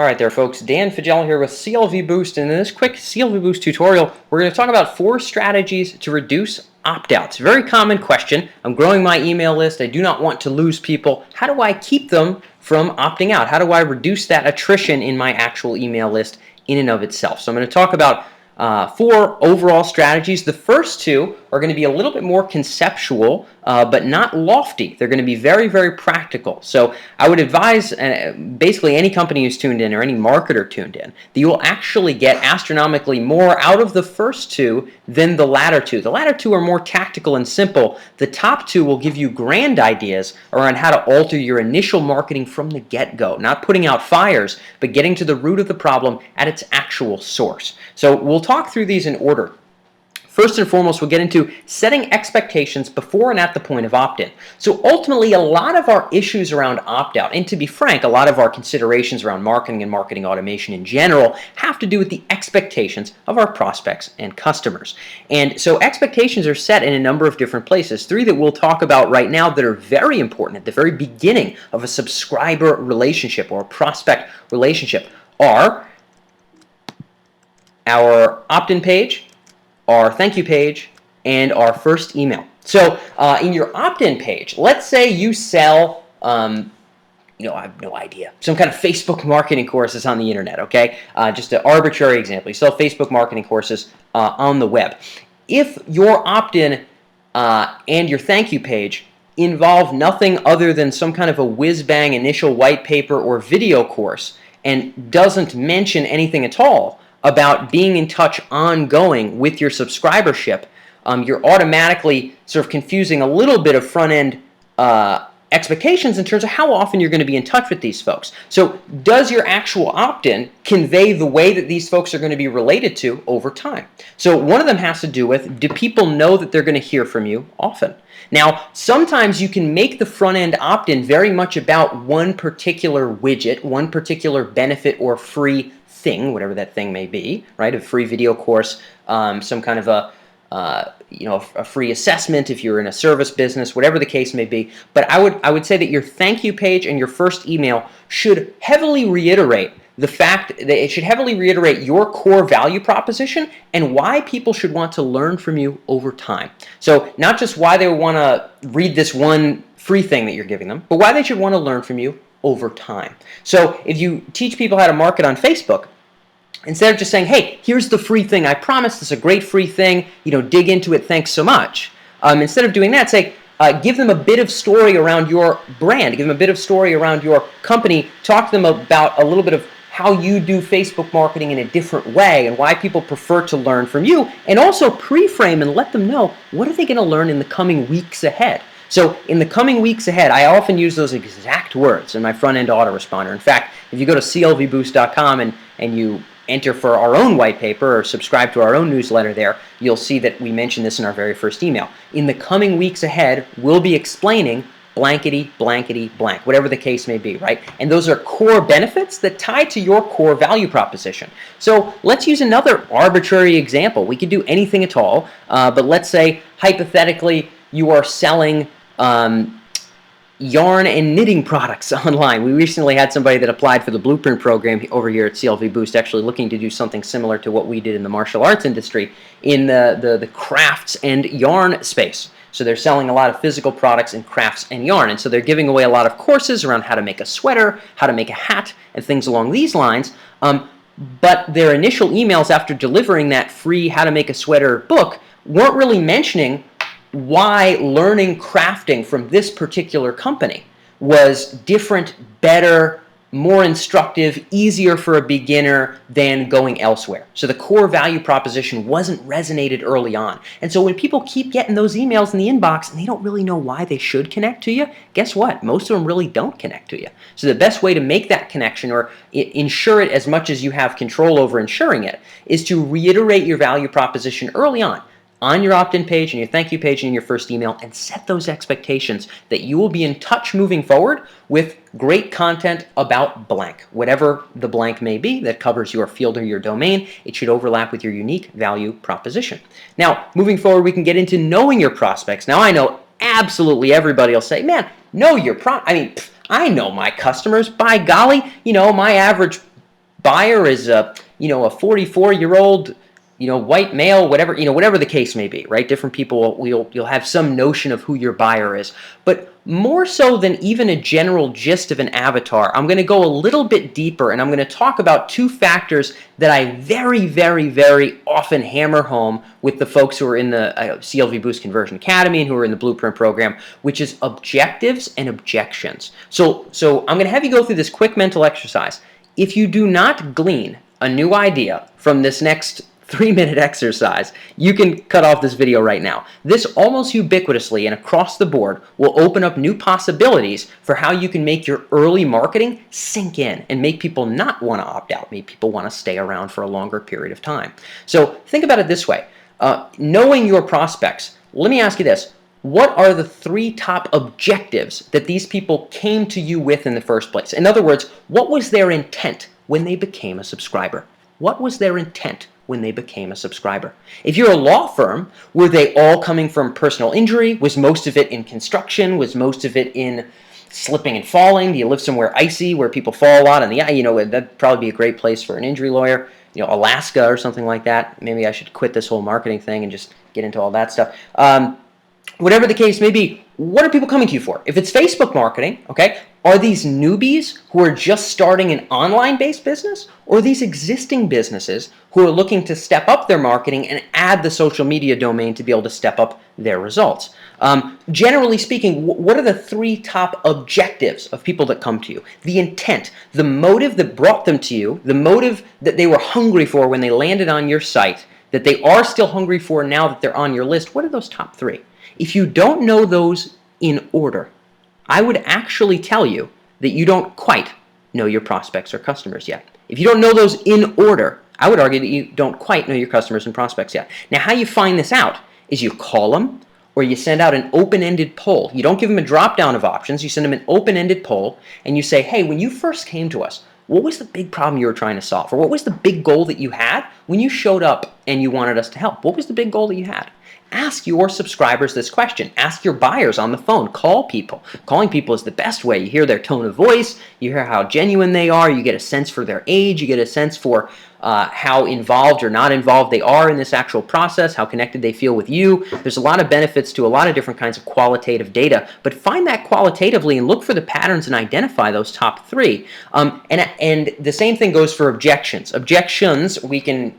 All right there, folks. Dan Fagella here with CLV Boost, and in this quick CLV Boost tutorial, we're going to talk about 4 strategies to reduce opt-outs. Very common question. I'm growing my email list. I do not want to lose people. How do I keep them from opting out? How do I reduce that attrition in my actual email list in and of itself? So I'm going to talk about 4 overall strategies. The first 2 are going to be a little bit more conceptual, but not lofty. They're going to be very, very practical. So I would advise basically any company who's tuned in or any marketer tuned in that you will actually get astronomically more out of the first 2 than the latter 2. The latter 2 are more tactical and simple. The top 2 will give you grand ideas around how to alter your initial marketing from the get-go. Not putting out fires, but getting to the root of the problem at its actual source. So we'll talk through these in order. First and foremost, we'll get into setting expectations before and at the point of opt-in. So ultimately, a lot of our issues around opt-out, and to be frank, a lot of our considerations around marketing and marketing automation in general have to do with the expectations of our prospects and customers. And so expectations are set in a number of different places. 3 that we'll talk about right now that are very important at the very beginning of a subscriber relationship or a prospect relationship are our opt-in page, our thank you page, and our first email. So in your opt-in page, let's say you sell, I have no idea, some kind of Facebook marketing courses on the internet, okay? Just an arbitrary example. You sell Facebook marketing courses on the web. If your opt-in and your thank you page involve nothing other than some kind of a whiz-bang initial white paper or video course and doesn't mention anything at all about being in touch ongoing with your subscribership, you're automatically sort of confusing a little bit of front-end expectations in terms of how often you're going to be in touch with these folks. So does your actual opt-in convey the way that these folks are going to be related to over time? So one of them has to do with, do people know that they're going to hear from you often? Now, sometimes you can make the front-end opt-in very much about one particular widget, one particular benefit or free thing, whatever that thing may be, right? A free video course, some kind of a free assessment if you're in a service business, whatever the case may be. But I would say that your thank you page and your first email should heavily reiterate the fact that it should heavily reiterate your core value proposition and why people should want to learn from you over time. So not just why they want to read this one free thing that you're giving them, but why they should want to learn from you over time. So if you teach people how to market on Facebook, instead of just saying, hey, here's the free thing, I promise this is a great free thing, dig into it, thanks so much. Instead of doing that, say, give them a bit of story around your brand, give them a bit of story around your company, talk to them about a little bit of how you do Facebook marketing in a different way and why people prefer to learn from you, and also pre-frame and let them know what are they going to learn in the coming weeks ahead. So in the coming weeks ahead, I often use those exact words in my front-end autoresponder. In fact, if you go to clvboost.com and you enter for our own white paper or subscribe to our own newsletter there, you'll see that we mentioned this in our very first email. In the coming weeks ahead, we'll be explaining blankety, blankety, blank, whatever the case may be, right? And those are core benefits that tie to your core value proposition. So let's use another arbitrary example. We could do anything at all, but let's say, hypothetically, you are selling yarn and knitting products online. We recently had somebody that applied for the Blueprint program over here at CLV Boost, actually looking to do something similar to what we did in the martial arts industry in the crafts and yarn space. So they're selling a lot of physical products in crafts and yarn, and so they're giving away a lot of courses around how to make a sweater, how to make a hat, and things along these lines. But their initial emails after delivering that free How to Make a Sweater book weren't really mentioning why learning crafting from this particular company was different, better, more instructive, easier for a beginner than going elsewhere. So the core value proposition wasn't resonated early on. And so when people keep getting those emails in the inbox and they don't really know why they should connect to you, guess what? Most of them really don't connect to you. So the best way to make that connection or ensure it as much as you have control over ensuring it is to reiterate your value proposition early on your opt-in page and your thank you page and in your first email, and set those expectations that you will be in touch moving forward with great content about blank. Whatever the blank may be that covers your field or your domain, it should overlap with your unique value proposition. Now, moving forward, we can get into knowing your prospects. Now, I know absolutely everybody will say, man, know your I know my customers. By golly, my average buyer is a 44-year-old white male, whatever the case may be, right? Different people, you'll have some notion of who your buyer is. But more so than even a general gist of an avatar, I'm going to go a little bit deeper, and I'm going to talk about two factors that I very, very, very often hammer home with the folks who are in the CLV Boost Conversion Academy and who are in the Blueprint program, which is objectives and objections. So I'm going to have you go through this quick mental exercise. If you do not glean a new idea from this next 3-minute exercise, you can cut off this video right now. This almost ubiquitously and across the board will open up new possibilities for how you can make your early marketing sink in and make people not want to opt out, make people want to stay around for a longer period of time. So think about it this way. Knowing your prospects, let me ask you this. What are the 3 top objectives that these people came to you with in the first place? In other words, what was their intent when they became a subscriber? What was their intent when they became a subscriber? If you're a law firm, were they all coming from personal injury? Was most of it in construction? Was most of it in slipping and falling? Do you live somewhere icy where people fall a lot? And that'd probably be a great place for an injury lawyer. Alaska or something like that. Maybe I should quit this whole marketing thing and just get into all that stuff. Whatever the case may be, what are people coming to you for? If it's Facebook marketing, okay, are these newbies who are just starting an online-based business, or are these existing businesses who are looking to step up their marketing and add the social media domain to be able to step up their results? Generally speaking, what are the 3 top objectives of people that come to you? The intent, the motive that brought them to you, the motive that they were hungry for when they landed on your site, that they are still hungry for now that they're on your list. What are those top 3? If you don't know those in order, I would actually tell you that you don't quite know your prospects or customers yet. If you don't know those in order, I would argue that you don't quite know your customers and prospects yet. Now, how you find this out is you call them or you send out an open-ended poll. You don't give them a drop-down of options. You send them an open-ended poll and you say, hey, when you first came to us, what was the big problem you were trying to solve? Or what was the big goal that you had when you showed up and you wanted us to help? What was the big goal that you had? Ask your subscribers this question. Ask your buyers on the phone. Call people. Calling people is the best way. You hear their tone of voice. You hear how genuine they are. You get a sense for their age. You get a sense for how involved or not involved they are in this actual process, how connected they feel with you. There's a lot of benefits to a lot of different kinds of qualitative data, but find that qualitatively and look for the patterns and identify those top 3. And the same thing goes for objections. Objections we can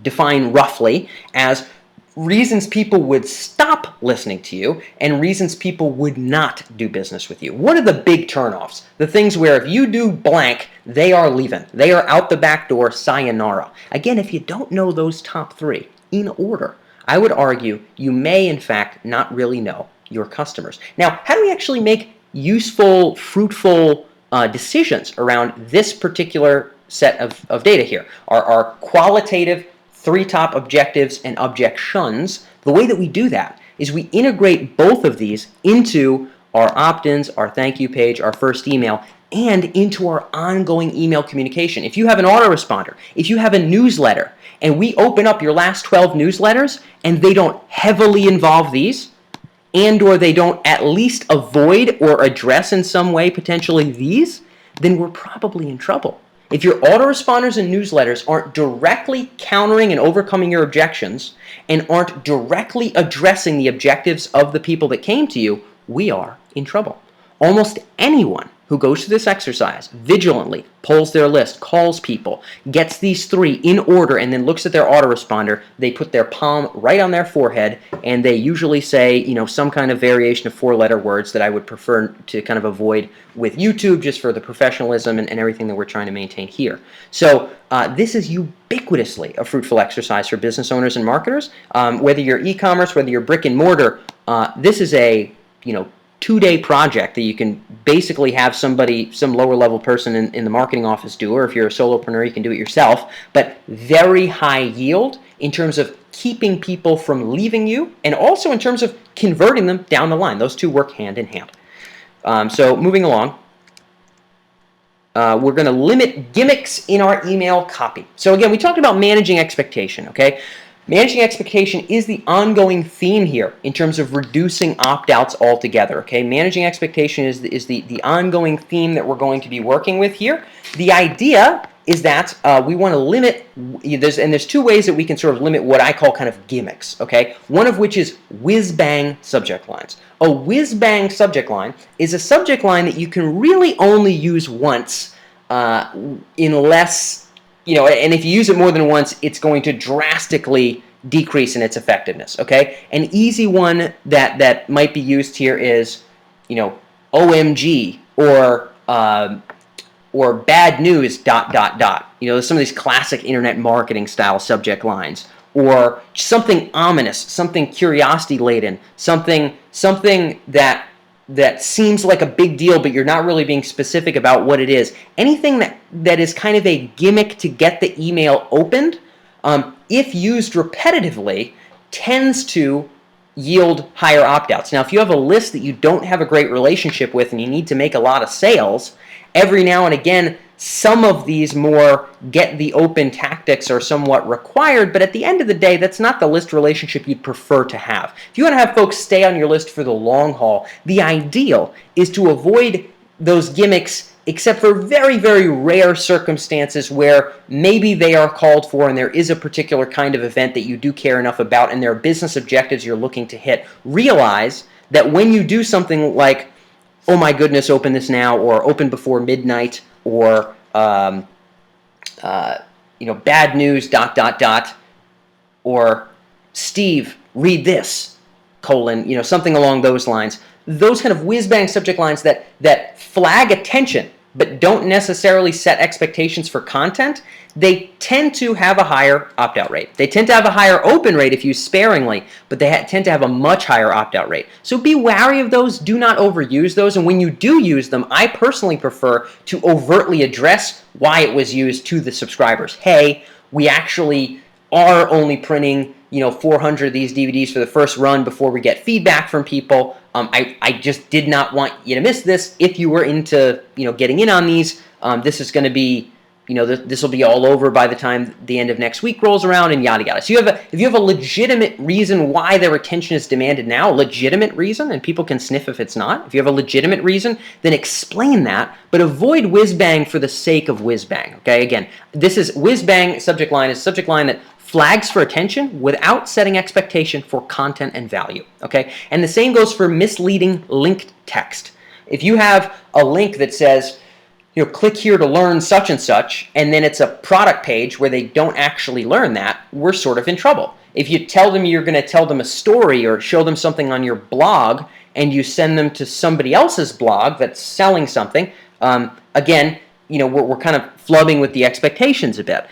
define roughly as reasons people would stop listening to you and reasons people would not do business with you. What are the big turnoffs? The things where if you do blank, they are leaving. They are out the back door, sayonara. Again, if you don't know those top 3 in order, I would argue you may, in fact, not really know your customers. Now, how do we actually make useful, fruitful decisions around this particular set of data here? Our qualitative 3 top objectives and objections. The way that we do that is we integrate both of these into our opt-ins, our thank you page, our first email, and into our ongoing email communication. If you have an autoresponder, if you have a newsletter, and we open up your last 12 newsletters and they don't heavily involve these, and or they don't at least avoid or address in some way potentially these, then we're probably in trouble. If your autoresponders and newsletters aren't directly countering and overcoming your objections and aren't directly addressing the objectives of the people that came to you, we are in trouble. Almost anyone who goes through this exercise vigilantly, polls their list, calls people, gets these 3 in order, and then looks at their autoresponder, they put their palm right on their forehead, and they usually say, some kind of variation of 4-letter words that I would prefer to kind of avoid with YouTube just for the professionalism and everything that we're trying to maintain here. So this is ubiquitously a fruitful exercise for business owners and marketers. Whether you're e-commerce, whether you're brick and mortar, this is a, 2-day project that you can basically have somebody, some lower level person in the marketing office do, or if you're a solopreneur, you can do it yourself, but very high yield in terms of keeping people from leaving you and also in terms of converting them down the line. Those 2 work hand in hand. So moving along, we're going to limit gimmicks in our email copy. So again, we talked about managing expectation, okay? Managing expectation is the ongoing theme here in terms of reducing opt-outs altogether, okay? Managing expectation is the ongoing theme that we're going to be working with here. The idea is that we want to limit, there's two ways that we can sort of limit what I call kind of gimmicks, okay? One of which is whiz-bang subject lines. A whiz-bang subject line is a subject line that you can really only use once unless, and if you use it more than once, it's going to drastically decrease in its effectiveness, okay? An easy one that might be used here is, OMG, or bad news, ... Some of these classic internet marketing style subject lines. Or something ominous, something curiosity-laden, something that seems like a big deal, but you're not really being specific about what it is. Anything that is kind of a gimmick to get the email opened, if used repetitively, tends to yield higher opt-outs. Now, if you have a list that you don't have a great relationship with and you need to make a lot of sales, every now and again, some of these more get the open tactics are somewhat required, but at the end of the day, that's not the list relationship you'd prefer to have. If you want to have folks stay on your list for the long haul, the ideal is to avoid those gimmicks except for very, very rare circumstances where maybe they are called for and there is a particular kind of event that you do care enough about and there are business objectives you're looking to hit. Realize that when you do something like, oh my goodness, open this now, or open before midnight, or bad news, ... or Steve, read this, ... something along those lines. Those kind of whiz-bang subject lines that flag attention but don't necessarily set expectations for content, they tend to have a higher opt-out rate. They tend to have a higher open rate if used sparingly, but they tend to have a much higher opt-out rate. So be wary of those. Do not overuse those. And when you do use them, I personally prefer to overtly address why it was used to the subscribers. Hey, we actually are only printing 400 of these DVDs for the first run before we get feedback from people. I just did not want you to miss this. If you were into getting in on these, this is going to be this will be all over by the time the end of next week rolls around, and yada yada. So if you have a legitimate reason why their attention is demanded now, a legitimate reason, and people can sniff if it's not. If you have a legitimate reason, then explain that, but avoid whiz bang for the sake of whiz bang. Okay, again, this is whiz bang subject line is a subject line that flags for attention without setting expectation for content and value, okay? And the same goes for misleading linked text. If you have a link that says, click here to learn such and such, and then it's a product page where they don't actually learn that, we're sort of in trouble. If you tell them you're going to tell them a story or show them something on your blog, and you send them to somebody else's blog that's selling something, again, we're kind of flubbing with the expectations a bit.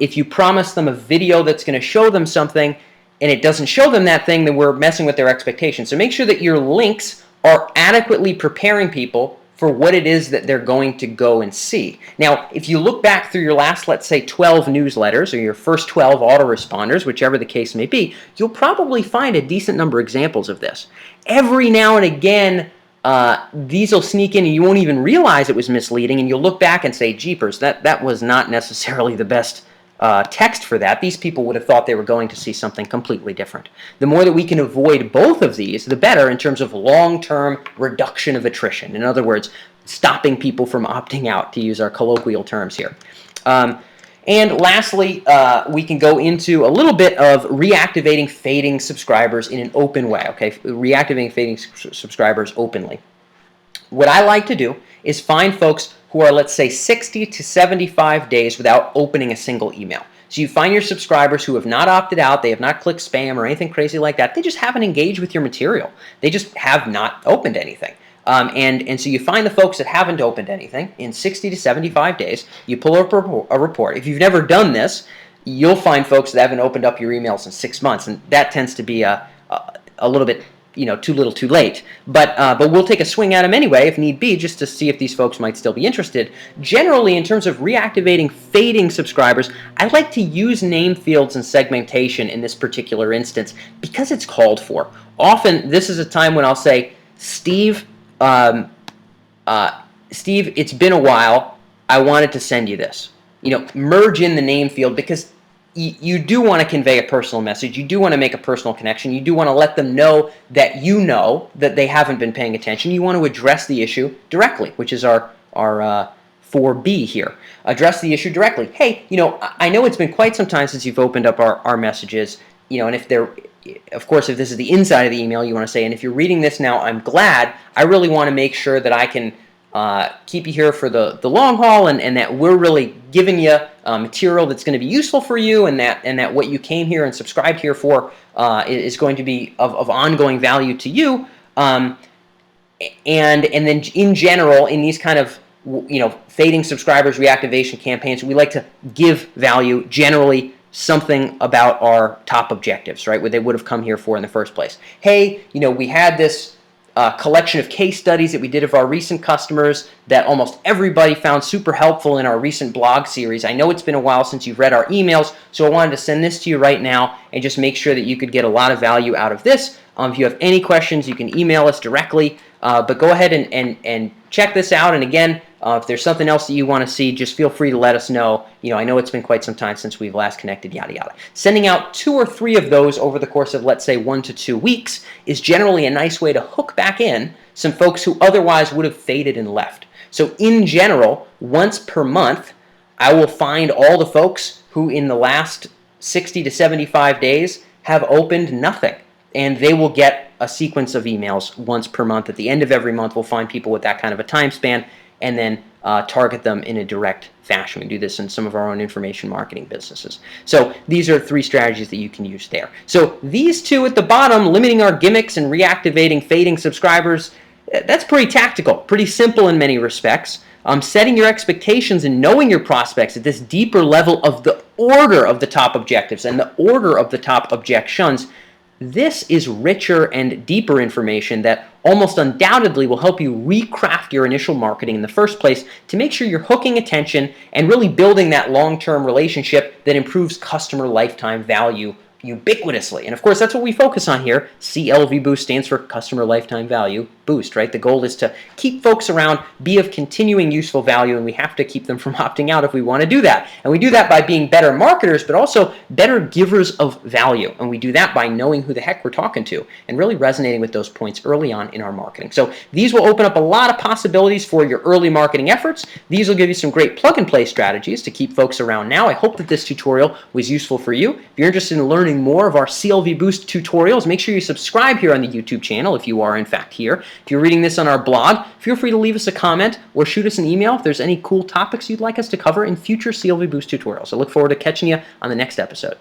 If you promise them a video that's going to show them something and it doesn't show them that thing, then we're messing with their expectations. So make sure that your links are adequately preparing people for what it is that they're going to go and see. Now, if you look back through your last, let's say, 12 newsletters or your first 12 autoresponders, whichever the case may be, you'll probably find a decent number of examples of this. Every now and again, these will sneak in and you won't even realize it was misleading, and you'll look back and say, jeepers, that was not necessarily the best text for that. These people would have thought they were going to see something completely different. The more that we can avoid both of these, the better in terms of long-term reduction of attrition. In other words, stopping people from opting out, to use our colloquial terms here. And lastly, we can go into a little bit of reactivating fading subscribers in an open way, okay? Reactivating fading subscribers openly. What I like to do is find folks who are, let's say, 60 to 75 days without opening a single email. So you find your subscribers who have not opted out, they have not clicked spam or anything crazy like that. They just haven't engaged with your material. They just have not opened anything. And so you find the folks that haven't opened anything in 60 to 75 days. You pull up a report. If you've never done this, you'll find folks that haven't opened up your emails in 6 months, and that tends to be a little bit too little too late. But we'll take a swing at them anyway if need be, just to see if these folks might still be interested. Generally, in terms of reactivating fading subscribers, I like to use name fields and segmentation in this particular instance because it's called for. Often, this is a time when I'll say, Steve, Steve, it's been a while. I wanted to send you this. Merge in the name field because you do want to convey a personal message. You do want to make a personal connection. You do want to let them know that you know that they haven't been paying attention. You want to address the issue directly, which is our 4B here. Address the issue directly. Hey, I know it's been quite some time since you've opened up our messages, and if they're, of course, if this is the inside of the email, you want to say, and if you're reading this now, I'm glad. I really want to make sure that I can keep you here for the long haul, and that we're really giving you material that's going to be useful for you, and that what you came here and subscribed here for is going to be of ongoing value to you. And then in general, in these kind of fading subscribers reactivation campaigns, we like to give value, generally something about our top objectives, right? What they would have come here for in the first place. Hey, we had this collection of case studies that we did of our recent customers that almost everybody found super helpful in our recent blog series. I know it's been a while since you've read our emails, so I wanted to send this to you right now and just make sure that you could get a lot of value out of this. If you have any questions, you can email us directly, but go ahead and check this out. And again, if there's something else that you want to see, just feel free to let us know. I know it's been quite some time since we've last connected, yada, yada. Sending out 2 or 3 of those over the course of, let's say, 1 to 2 weeks is generally a nice way to hook back in some folks who otherwise would have faded and left. So in general, once per month, I will find all the folks who in the last 60 to 75 days have opened nothing. And they will get a sequence of emails once per month. At the end of every month, we'll find people with that kind of a time span and then target them in a direct fashion. We do this in some of our own information marketing businesses. So these are 3 strategies that you can use there. So these 2 at the bottom, limiting our gimmicks and reactivating fading subscribers, that's pretty tactical, pretty simple in many respects. Setting your expectations and knowing your prospects at this deeper level of the order of the top objectives and the order of the top objections. This is richer and deeper information that almost undoubtedly will help you recraft your initial marketing in the first place to make sure you're hooking attention and really building that long-term relationship that improves customer lifetime value ubiquitously. And of course, that's what we focus on here. CLV Boost stands for Customer Lifetime Value Boost, right? The goal is to keep folks around, be of continuing useful value, and we have to keep them from opting out if we want to do that. And we do that by being better marketers, but also better givers of value. And we do that by knowing who the heck we're talking to and really resonating with those points early on in our marketing. So these will open up a lot of possibilities for your early marketing efforts. These will give you some great plug-and-play strategies to keep folks around now. I hope that this tutorial was useful for you. If you're interested in learning more of our CLV Boost tutorials, make sure you subscribe here on the YouTube channel if you are in fact here. If you're reading this on our blog, feel free to leave us a comment or shoot us an email if there's any cool topics you'd like us to cover in future CLV Boost tutorials. I look forward to catching you on the next episode.